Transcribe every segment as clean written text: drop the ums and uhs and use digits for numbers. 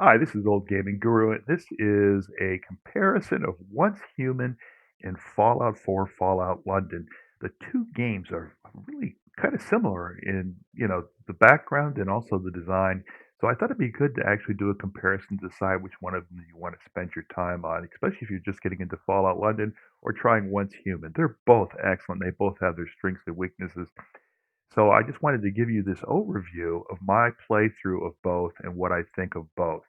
Hi, this is Old Gaming Guru, and this is a comparison of Once Human and Fallout 4 Fallout London. The two games are really kind of similar in, the background and also the design. So I thought it'd be good to actually do a comparison to decide which one of them you want to spend your time on, especially if you're just getting into Fallout London or trying Once Human. They're both excellent. They both have their strengths and weaknesses. So I just wanted to give you this overview of my playthrough of both and what I think of both.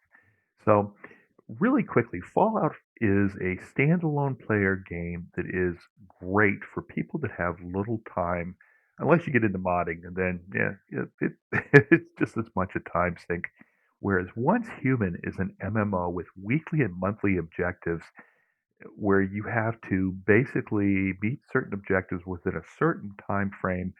So, really quickly, Fallout is a standalone player game that is great for people that have little time, unless you get into modding, and then, yeah, it's just as much a time sink. Whereas Once Human is an MMO with weekly and monthly objectives where you have to basically meet certain objectives within a certain time frame,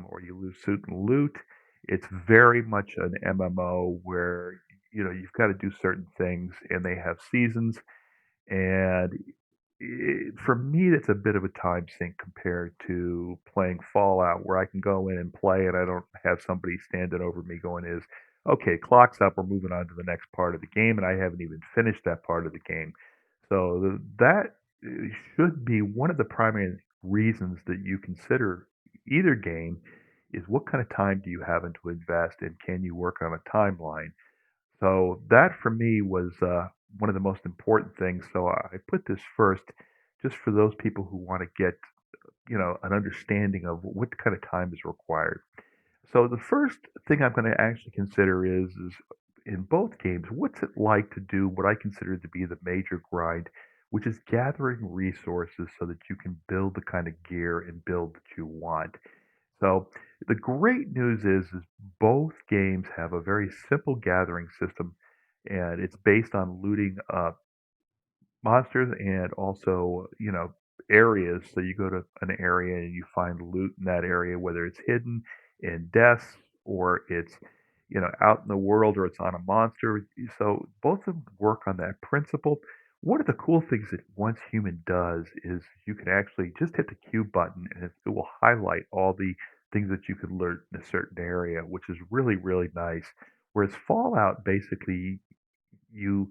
or you lose certain loot. It's very much an MMO where you've got to do certain things, and they have seasons. And for me, that's a bit of a time sink compared to playing Fallout, where I can go in and play, and I don't have somebody standing over me going, "Is okay, clock's up. We're moving on to the next part of the game," and I haven't even finished that part of the game. So that should be one of the primary reasons that you consider either game is what kind of time do you have into invest, and can you work on a timeline? So that for me was one of the most important things. So I put this first, just for those people who want to get an understanding of what kind of time is required. So the first thing I'm going to actually consider is in both games, what's it like to do what I consider to be the major grind, which is gathering resources so that you can build the kind of gear and build that you want. So the great news is both games have a very simple gathering system, and it's based on looting monsters and also areas. So you go to an area and you find loot in that area, whether it's hidden in deaths or it's out in the world or it's on a monster. So both of them work on that principle. One of the cool things that Once Human does is you can actually just hit the Q button and it will highlight all the things that you could learn in a certain area, which is really, really nice. Whereas Fallout, basically, you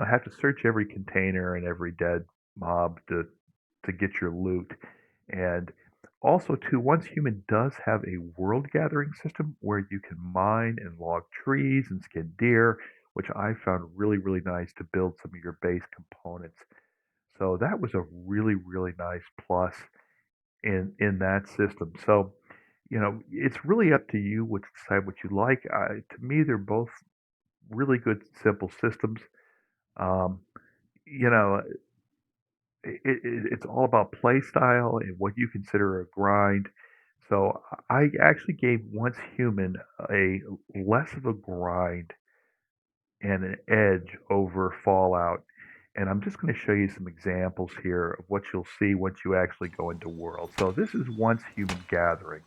have to search every container and every dead mob to get your loot. And also, too, Once Human does have a world gathering system where you can mine and log trees and skin deer, which I found really, really nice to build some of your base components. So that was a really, really nice plus in that system. So, it's really up to you what to decide what you like. To me, they're both really good, simple systems. Um, you know, it's all about play style and what you consider a grind. So I actually gave Once Human a less of a grind and an edge over Fallout. And I'm just going to show you some examples here of what you'll see once you actually go into World. So this is Once Human Gathering.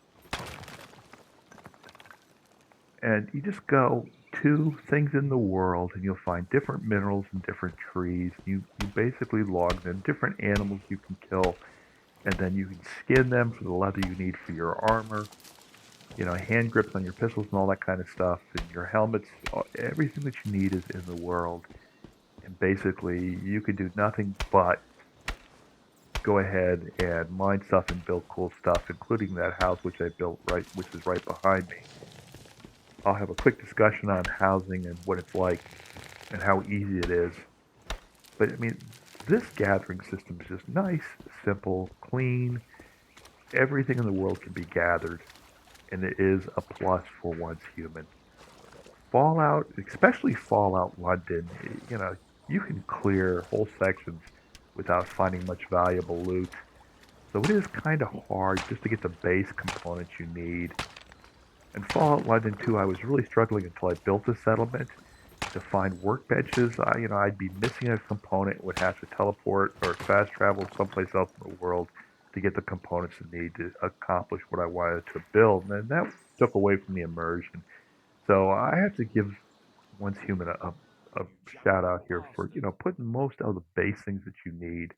And you just go to things in the world and you'll find different minerals and different trees. You basically log them, different animals you can kill, and then you can skin them for the leather you need for your armor, hand grips on your pistols and all that kind of stuff, and your helmets. Everything that you need is in the world. And basically, you can do nothing but go ahead and mine stuff and build cool stuff, including that house which I built which is right behind me. I'll have a quick discussion on housing and what it's like and how easy it is. But I mean, this gathering system is just nice, simple, clean. Everything in the world can be gathered, and it is a plus for Once Human. Fallout, especially Fallout London, you can clear whole sections without finding much valuable loot. So it is kind of hard just to get the base components you need. And Fallout London 2, I was really struggling until I built a settlement to find workbenches. I'd be missing a component, would have to teleport or fast travel someplace else in the world to get the components I need to accomplish what I wanted to build. And that took away from the immersion. So I have to give Once Human a shout out here for putting most of the base things that you need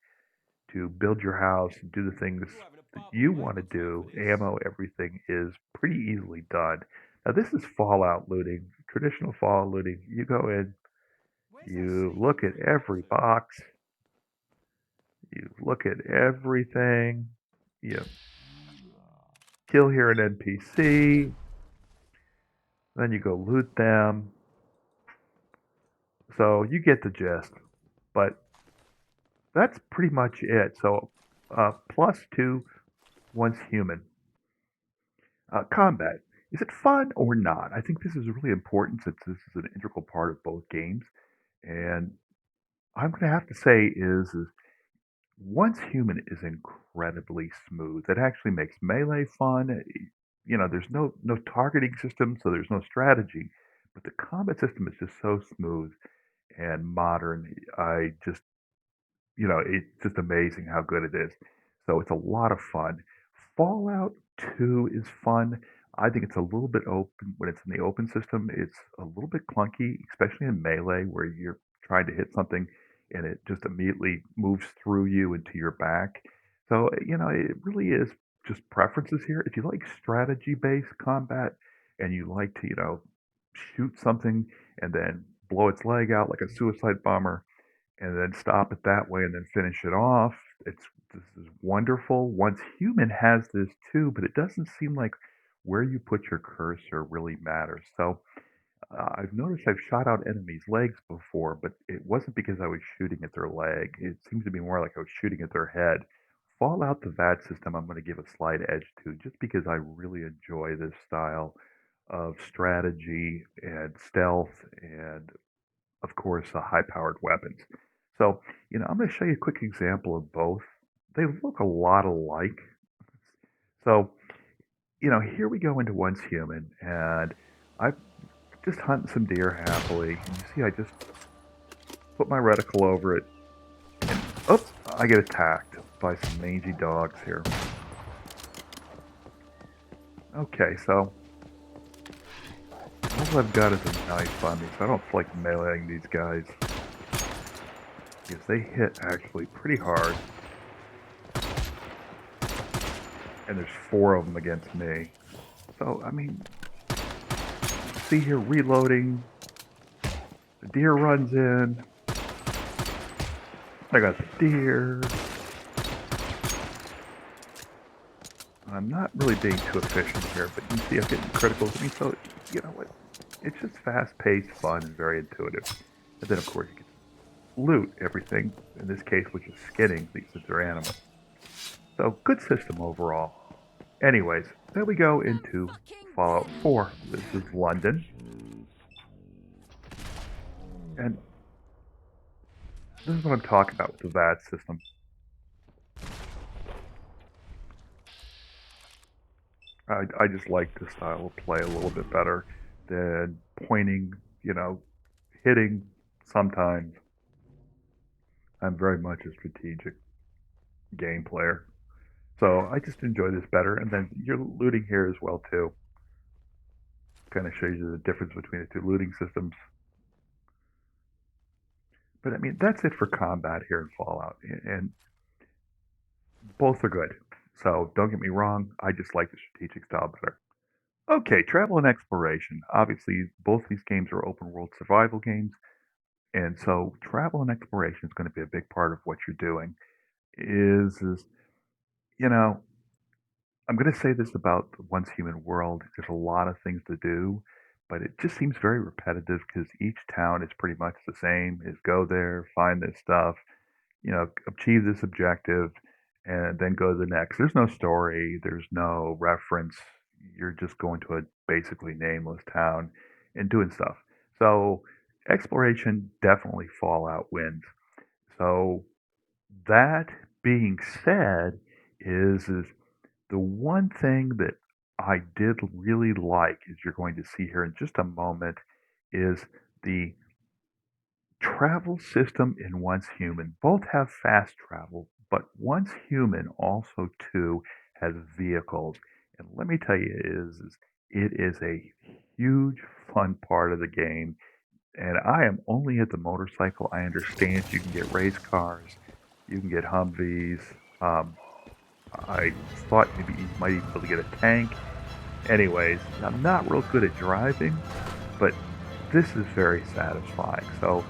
to build your house and do the things that you want to do. Ammo, everything is pretty easily done. Now this is Fallout looting, traditional Fallout looting. You go in. You look at every box, you look at everything, you kill here an NPC, then you go loot them. So you get the gist. But that's pretty much it. So +2 once human. Combat. Is it fun or not? I think this is really important since this is an integral part of both games. And I'm going to have to say is once human is incredibly smooth. It actually makes melee fun. There's no targeting system, so there's no strategy. But the combat system is just so smooth and modern. It's just amazing how good it is. So it's a lot of fun. Fallout 2 is fun. I think it's a little bit open when it's in the open system. It's a little bit clunky, especially in melee where you're trying to hit something and it just immediately moves through you into your back. So, it really is just preferences here. If you like strategy-based combat and you like to, shoot something and then blow its leg out like a suicide bomber, and then stop it that way and then finish it off. This is wonderful. Once Human has this too, but it doesn't seem like where you put your cursor really matters. So I've noticed I've shot out enemies' legs before, but it wasn't because I was shooting at their leg. It seems to be more like I was shooting at their head. Fallout, the VAT system, I'm going to give a slight edge to just because I really enjoy this style of strategy and stealth and of course, high-powered weapons. So, I'm going to show you a quick example of both. They look a lot alike. So, here we go into Once Human, and I just hunt some deer happily. And you see, I just put my reticle over it, and oops, I get attacked by some mangy dogs here. Okay, so all I've got is a knife on me, so I don't feel like meleeing these guys because they hit actually pretty hard. And there's 4 of them against me. So, I mean, see here reloading. The deer runs in. I got the deer. I'm not really being too efficient here, but you see I'm getting criticals. I mean, so, you know what? It's just fast-paced, fun, and very intuitive. And then, of course, you can loot everything, in this case, which is skinning, since they're animals. So, good system overall. Anyways, then we go into Fallout 4. This is London. And this is what I'm talking about with the VAT system. I just like this style of play a little bit better than pointing, hitting sometimes. I'm very much a strategic game player. So I just enjoy this better. And then you're looting here as well, too. Kind of shows you the difference between the two looting systems. But I mean, that's it for combat here in Fallout. And both are good. So don't get me wrong, I just like the strategic style better. Okay, travel and exploration. Obviously, both these games are open world survival games. And so travel and exploration is going to be a big part of what you're doing. Is you know, I'm going to say this about the Once Human World. There's a lot of things to do, but it just seems very repetitive because each town is pretty much the same. Is go there, find this stuff, achieve this objective, and then go to the next. There's no story, there's no reference. You're just going to a basically nameless town and doing stuff. So, exploration definitely Fallout wins. So, that being said, is the one thing that I did really like, as you're going to see here in just a moment, is the travel system in Once Human. Both have fast travel, but Once Human also too has vehicles. And let me tell you, is it is a huge fun part of the game. And I am only at the motorcycle. I understand you can get race cars, you can get Humvees. Um, I thought maybe you might even be able to get a tank. Anyways, I'm not real good at driving, but this is very satisfying. So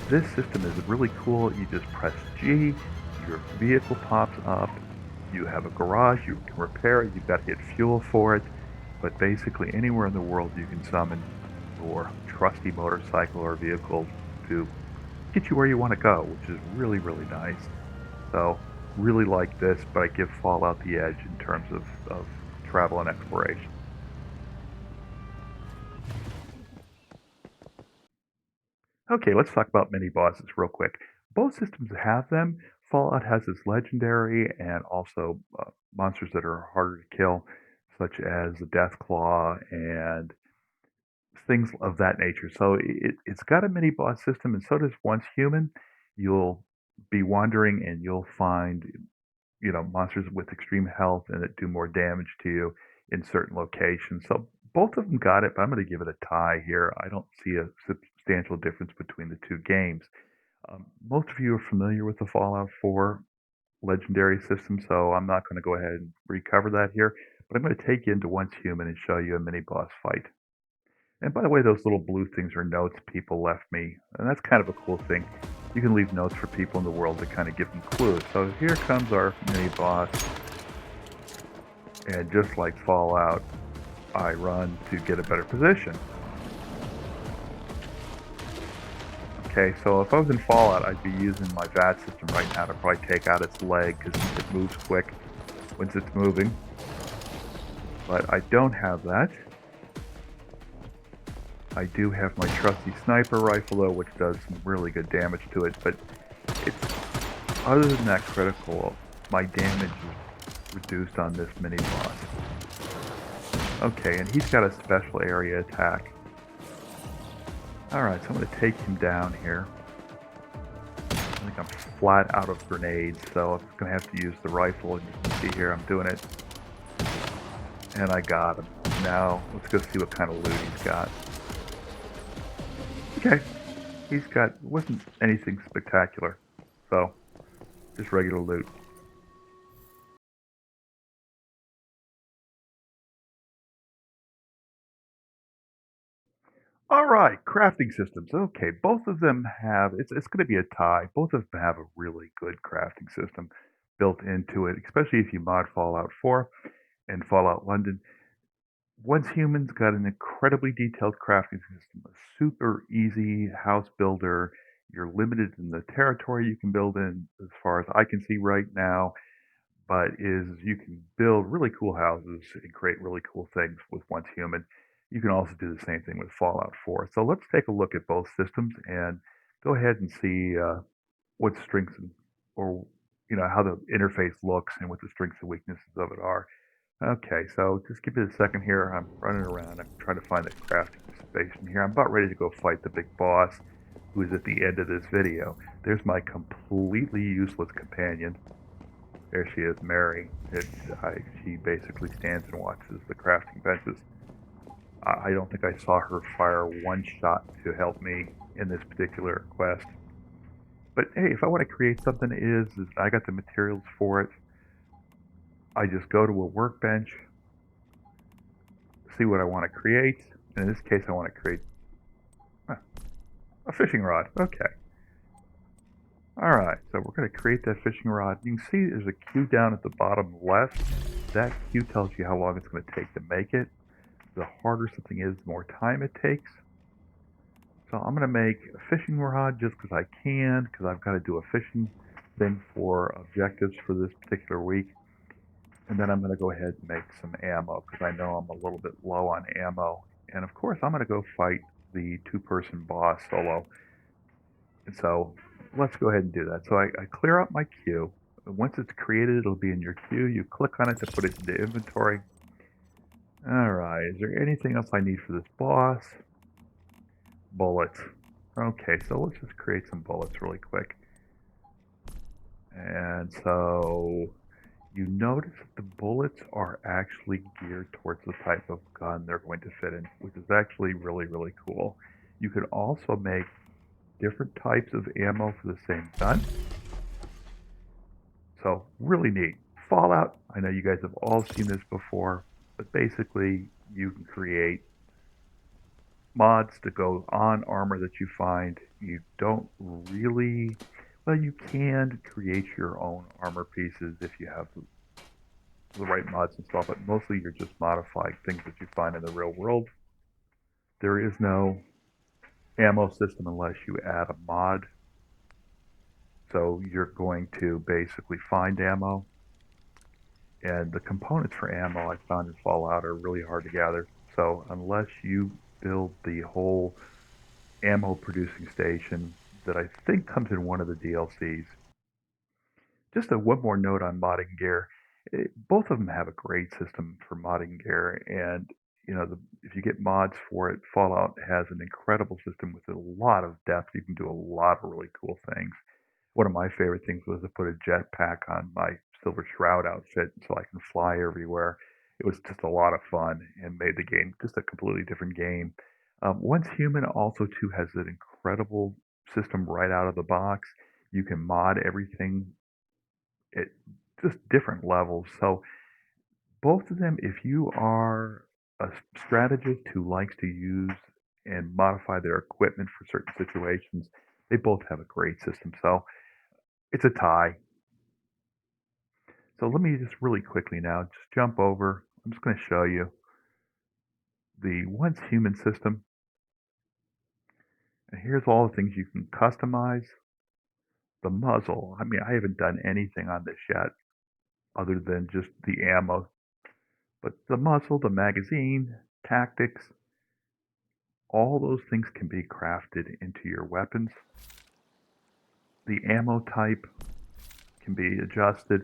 This system is really cool. You just press G, your vehicle pops up, you have a garage, you can repair it, you've got to get fuel for it, but basically anywhere in the world you can summon your trusty motorcycle or vehicle to get you where you want to go, which is really, really nice. So, really like this, but I give Fallout the edge in terms of travel and exploration. Okay, let's talk about mini bosses real quick. Both systems have them. Fallout has its legendary and also monsters that are harder to kill, such as the Death Claw and things of that nature. So it's got a mini boss system, and so does Once Human. You'll be wandering and you'll find monsters with extreme health and that do more damage to you in certain locations. So both of them got it, but I'm going to give it a tie here. I don't see a substantial difference between the two games. Most of you are familiar with the Fallout 4 legendary system, so I'm not going to go ahead and recover that here. But I'm going to take you into Once Human and show you a mini boss fight. And by the way, those little blue things are notes people left me, and that's kind of a cool thing. You can leave notes for people in the world to kind of give them clues. So here comes our mini boss, and just like Fallout, I run to get a better position. Okay, so if I was in Fallout, I'd be using my VAT system right now to probably take out its leg because it moves quick once it's moving. But I don't have that. I do have my trusty sniper rifle though, which does some really good damage to it, but it's other than that critical, my damage is reduced on this mini boss. Okay, and he's got a special area attack. Alright, so I'm going to take him down here. I think I'm flat out of grenades, so I'm going to have to use the rifle, and you can see here I'm doing it. And I got him. Now, let's go see what kind of loot he's got. Okay, wasn't anything spectacular, so just regular loot. All right, crafting systems. Okay, both of them have, it's going to be a tie. Both of them have a really good crafting system built into it, especially if you mod Fallout 4 and Fallout London. Once Humans got an incredibly detailed crafting system, a super easy house builder. You're limited in the territory you can build in, as far as I can see right now, but is you can build really cool houses and create really cool things with Once Human. You can also do the same thing with Fallout 4. So let's take a look at both systems and go ahead and see what strengths or how the interface looks and what the strengths and weaknesses of it are. Okay, so just give me a second here. I'm running around. I'm trying to find the crafting station here. I'm about ready to go fight the big boss, who is at the end of this video. There's my completely useless companion. There she is, Mary. She basically stands and watches the crafting benches. I don't think I saw her fire one shot to help me in this particular quest. But hey, if I want to create something, is I got the materials for it. I just go to a workbench, see what I want to create. In this case, I want to create a fishing rod. Okay. All right, so we're going to create that fishing rod. You can see there's a Q down at the bottom left. That Q tells you how long it's going to take to make it. The harder something is, the more time it takes. So I'm going to make a fishing rod just because I can, because I've got to do a fishing thing for objectives for this particular week. And then I'm going to go ahead and make some ammo because I know I'm a little bit low on ammo. And of course, I'm going to go fight the two-person boss solo. And so let's go ahead and do that. So I clear out my queue. Once it's created, it'll be in your queue. You click on it to put it into inventory. All right, is there anything else I need for this boss? Bullets. Okay, so let's just create some bullets really quick. And so you notice that the bullets are actually geared towards the type of gun they're going to fit in, which is actually really, really cool. You can also make different types of ammo for the same gun. So really neat. Fallout, I know you guys have all seen this before, but basically you can create mods to go on armor that you find. You don't really, well, you can create your own armor pieces if you have the right mods installed, but mostly you're just modifying things that you find in the real world. There is no ammo system unless you add a mod. So you're going to basically find ammo, and the components for ammo I found in Fallout are really hard to gather. So unless you build the whole ammo producing station that I think comes in one of the DLCs. Just one more note on modding gear. Both of them have a great system for modding gear, and if you get mods for it, Fallout has an incredible system with a lot of depth. You can do a lot of really cool things. One of my favorite things was to put a jetpack on my Silver Shroud outfit so I can fly everywhere. It was just a lot of fun and made the game just a completely different game. Once Human also too has an incredible system right out of the box. You can mod everything at just different levels. So both of them, if you are a strategist who likes to use and modify their equipment for certain situations, they both have a great system. So it's a tie. So let me just really quickly now just jump over. I'm just going to show you the once human system. And here's all the things you can customize. The muzzle. I mean, I haven't done anything on this yet other than just the ammo. But the muzzle, the magazine, tactics, all those things can be crafted into your weapons. The ammo type can be adjusted.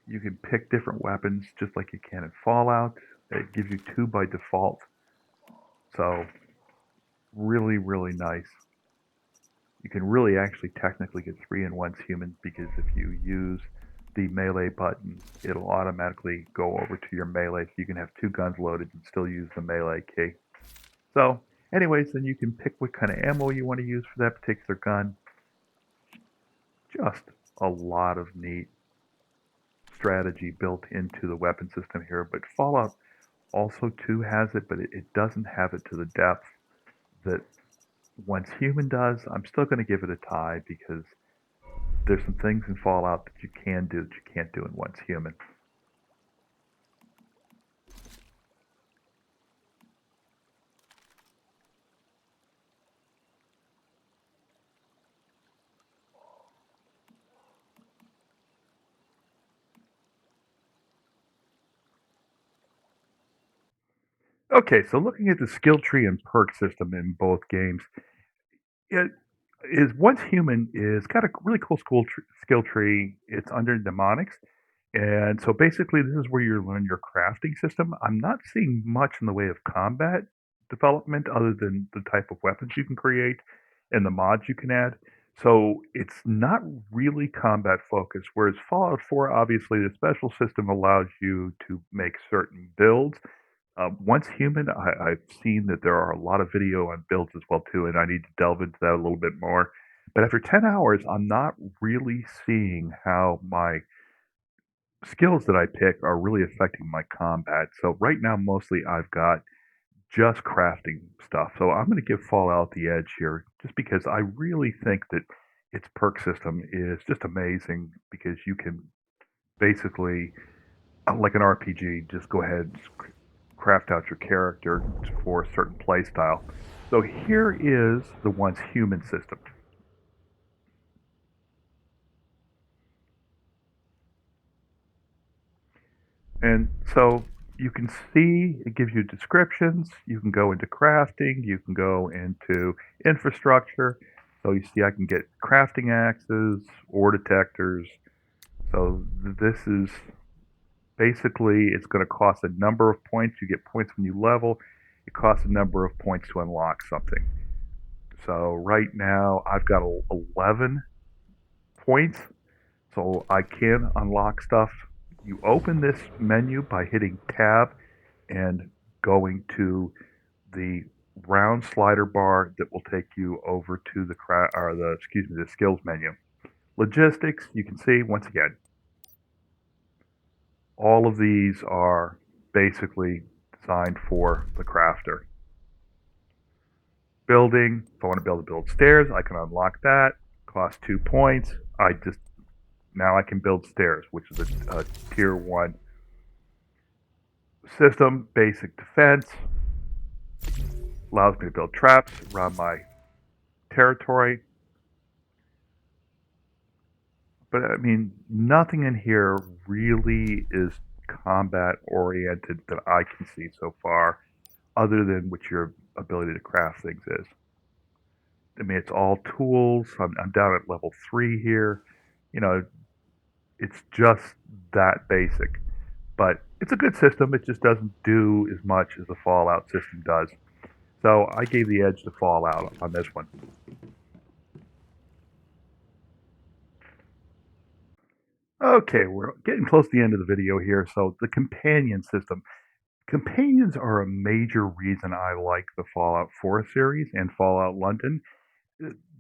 You can pick different weapons just like you can in Fallout. It gives you two by default. So really, really nice. You can really actually technically get three in once human because if you use the melee button, it'll automatically go over to your melee. So you can have two guns loaded and still use the melee key. So anyways, then you can pick what kind of ammo you want to use for that particular gun. Just a lot of neat strategy built into the weapon system here. But Fallout also too has it, but it doesn't have it to the depth that Once Human does. I'm still going to give it a tie because there's some things in Fallout that you can do that you can't do in Once Human. Okay, so looking at the skill tree and perk system in both games, it is Once Human is got a really cool skill tree. It's under mnemonics, and so basically this is where you learn your crafting system. I'm not seeing much in the way of combat development other than the type of weapons you can create and the mods you can add. So it's not really combat focused. Whereas Fallout 4, obviously, the special system allows you to make certain builds. Once Human, I've seen that there are a lot of video on builds as well too, and I need to delve into that a little bit more. But after 10 hours, I'm not really seeing how my skills that I pick are really affecting my combat. So right now, mostly I've got just crafting stuff. So I'm going to give Fallout the edge here, just because I really think that its perk system is just amazing because you can basically, like an RPG, just go ahead and craft out your character for a certain play style. So here is the Once Human system. And so you can see it gives you descriptions. You can go into crafting. You can go into infrastructure. So you see I can get crafting axes, ore detectors. So this is basically, it's going to cost a number of points. You get points when you level. It costs a number of points to unlock something. So right now I've got 11 points. So I can unlock stuff. You open this menu by hitting tab and going to the round slider bar that will take you over to the skills menu. Logistics, you can see once again, all of these are basically designed for the crafter. Building, if I want to be able to build stairs, I can unlock that. Cost 2 points. Now I can build stairs, which is a tier 1 system. Basic defense allows me to build traps around my territory. But I mean, nothing in here really is combat oriented that I can see so far, other than what your ability to craft things is. I mean, it's all tools. I'm down at level 3 here. You know, it's just that basic. But it's a good system. It just doesn't do as much as the Fallout system does. So I gave the edge to Fallout on this one. Okay, we're getting close to the end of the video here. So the companion system. Companions are a major reason I like the Fallout 4 series and Fallout London.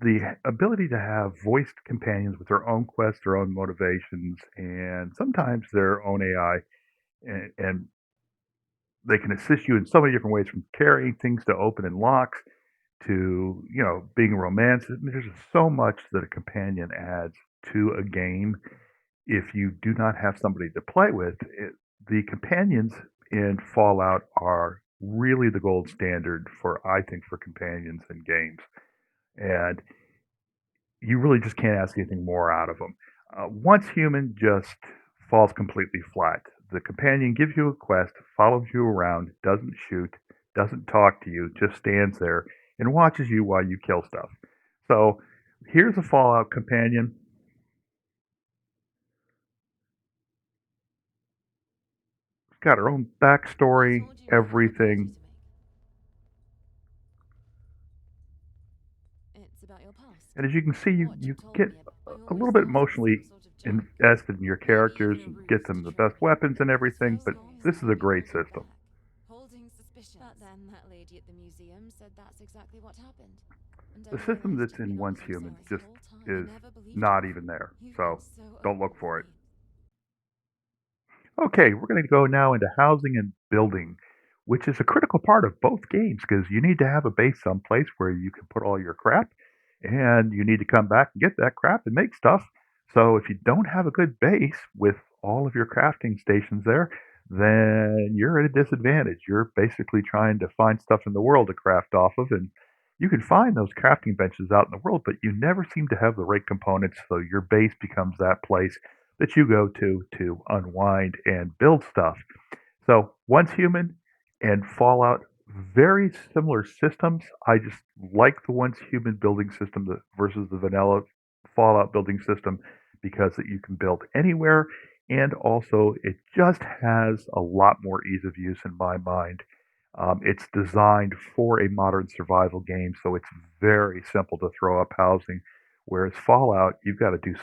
The ability to have voiced companions with their own quests, their own motivations, and sometimes their own AI, and they can assist you in so many different ways, from carrying things to open and locks to, being romance. I mean, there's just so much that a companion adds to a game. If you do not have somebody to play with, the companions in Fallout are really the gold standard I think, for companions in games. And you really just can't ask anything more out of them. Once Human just falls completely flat. The companion gives you a quest, follows you around, doesn't shoot, doesn't talk to you, just stands there and watches you while you kill stuff. So here's a Fallout companion. It's got her own backstory, everything. And as you can see, you get a little bit emotionally invested in your characters, and get them the best weapons and everything, but this is a great system. But then that lady at the museum said that's exactly what happened. The system that's in Once Human just is not even there, so don't look for it. Okay, we're going to go now into housing and building, which is a critical part of both games because you need to have a base someplace where you can put all your crap, and you need to come back and get that crap and make stuff. So if you don't have a good base with all of your crafting stations there, then you're at a disadvantage. You're basically trying to find stuff in the world to craft off of, and you can find those crafting benches out in the world, but you never seem to have the right components, so your base becomes that place that you go to unwind and build stuff. So Once Human and Fallout, very similar systems. I just like the Once Human building system versus the vanilla Fallout building system because you can build anywhere, and also it just has a lot more ease of use in my mind. It's designed for a modern survival game, so it's very simple to throw up housing. Whereas Fallout, you've got to do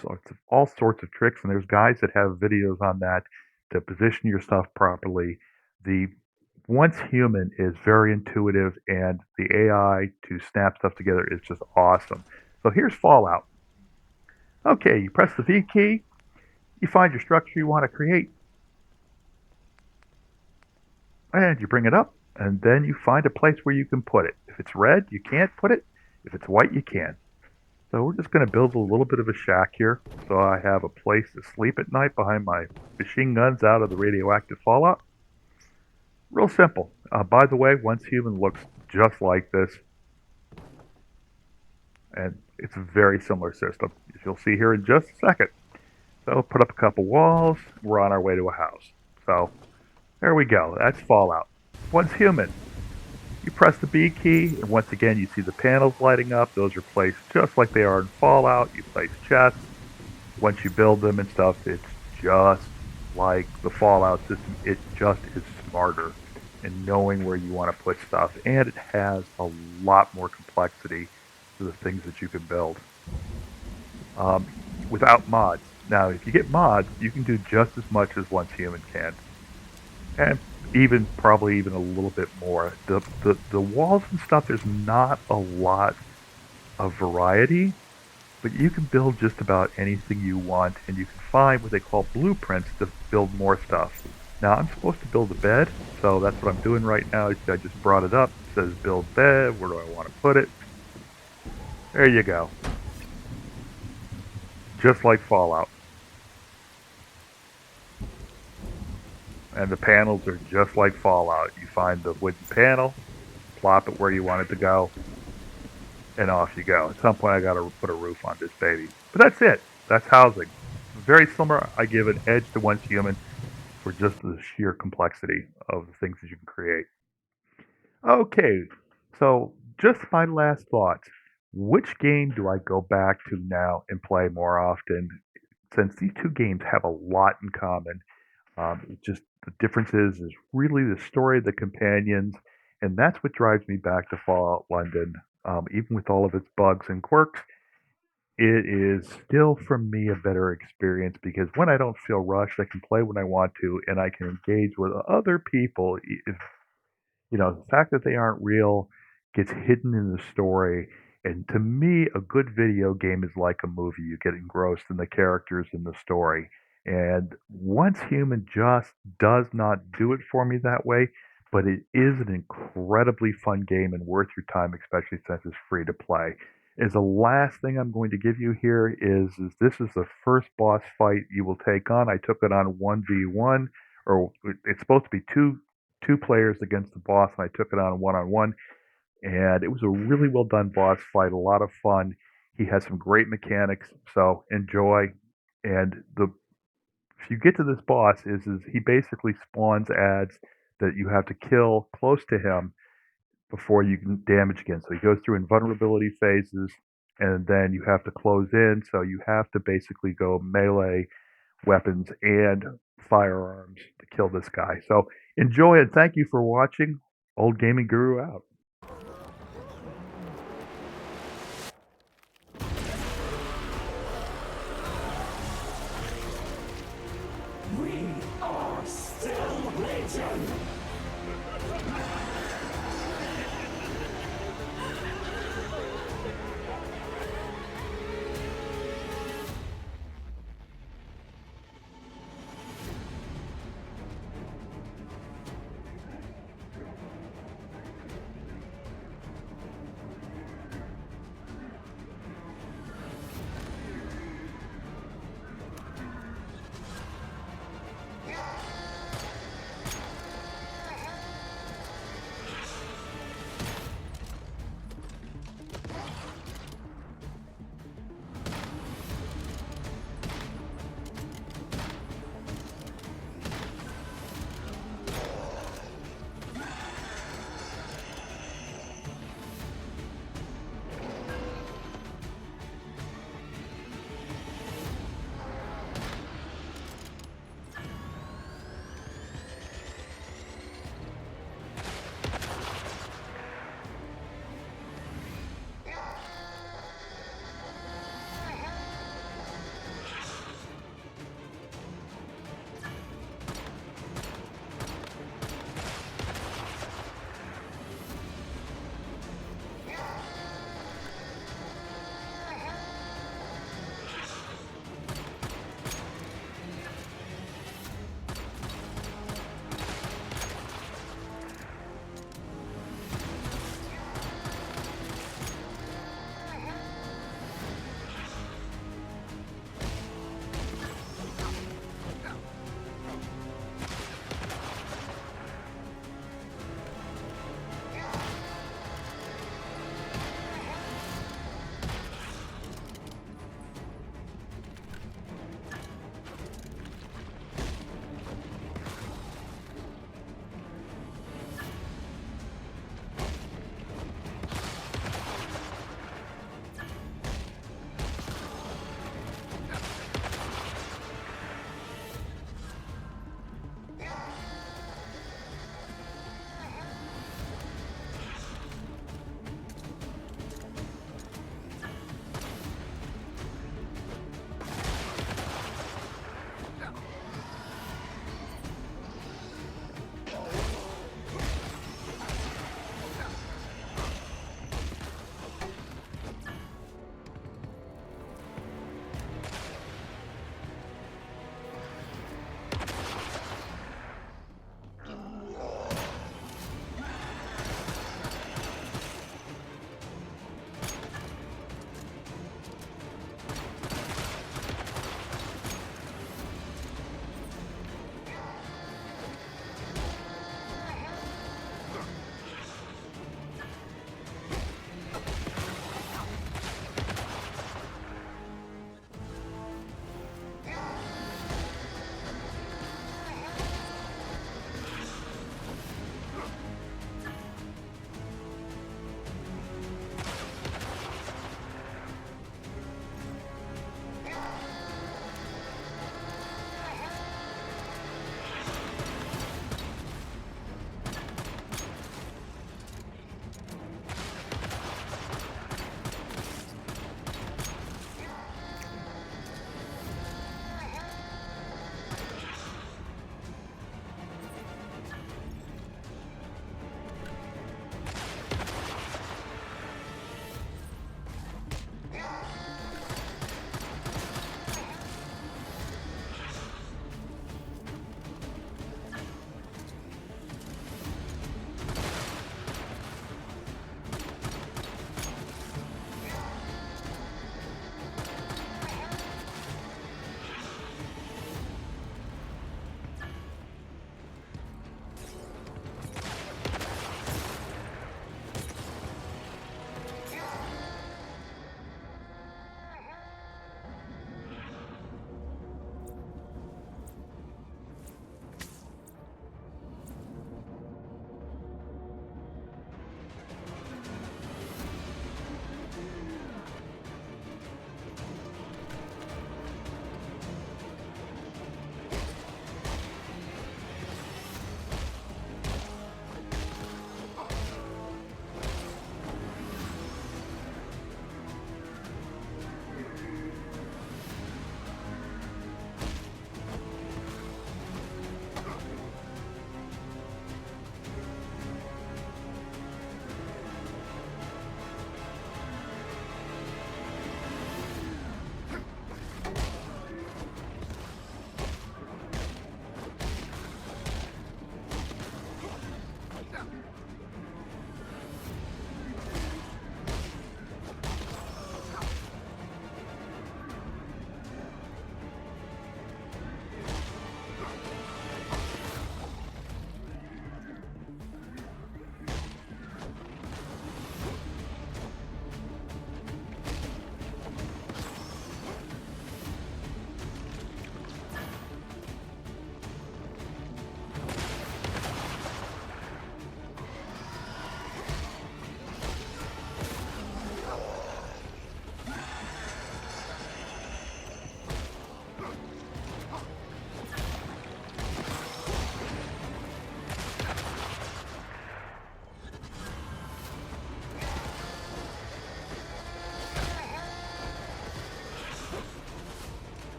all sorts of tricks, and there's guys that have videos on that to position your stuff properly. The Once Human is very intuitive, and the AI to snap stuff together is just awesome. So here's Fallout. Okay, you press the V key, you find your structure you want to create, and you bring it up, and then you find a place where you can put it. If it's red, you can't put it. If it's white, you can. So we're just going to build a little bit of a shack here, so I have a place to sleep at night behind my machine guns out of the radioactive fallout. Real simple. By the way, Once Human looks just like this, and it's a very similar system, as you'll see here in just a second. So put up a couple walls, we're on our way to a house. So there we go, that's Fallout. Once Human, you press the B key, and once again you see the panels lighting up. Those are placed just like they are in Fallout. You place chests. Once you build them and stuff, it's just like the Fallout system. It just is smarter in knowing where you want to put stuff, and it has a lot more complexity to the things that you can build without mods. Now, if you get mods, you can do just as much as Once Human can, and probably even a little bit more. The walls and stuff, there's not a lot of variety, but you can build just about anything you want, and you can find what they call blueprints to build more stuff. Now I'm supposed to build a bed, so that's what I'm doing right now. I just brought it up. It says build bed. Where do I want to put it? There you go. Just like Fallout. And the panels are just like Fallout. You find the wooden panel, plop it where you want it to go, and off you go. At some point, I got to put a roof on this baby. But that's it. That's housing. Very similar. I give an edge to Once Human for just the sheer complexity of the things that you can create. Okay, so just my last thoughts. Which game do I go back to now and play more often? Since these two games have a lot in common, just the difference is really the story of the companions, and that's what drives me back to Fallout London. Even with all of its bugs and quirks, it is still for me a better experience because when I don't feel rushed, I can play when I want to, and I can engage with other people. If the fact that they aren't real gets hidden in the story. And to me, a good video game is like a movie. You get engrossed in the characters and the story. And Once Human just does not do it for me that way, but it is an incredibly fun game and worth your time, especially since it's free to play. Is the last thing I'm going to give you here is this is the first boss fight you will take on. I took it on 1v1, or it's supposed to be two players against the boss, and I took it on one, and it was a really well done boss fight, a lot of fun. He has some great mechanics, so enjoy. And the if you get to this boss, is he basically spawns ads that you have to kill close to him before you can damage again. So he goes through invulnerability phases, and then you have to close in. So you have to basically go melee weapons and firearms to kill this guy. So enjoy it. Thank you for watching. Old Gaming Guru out. We are still legion!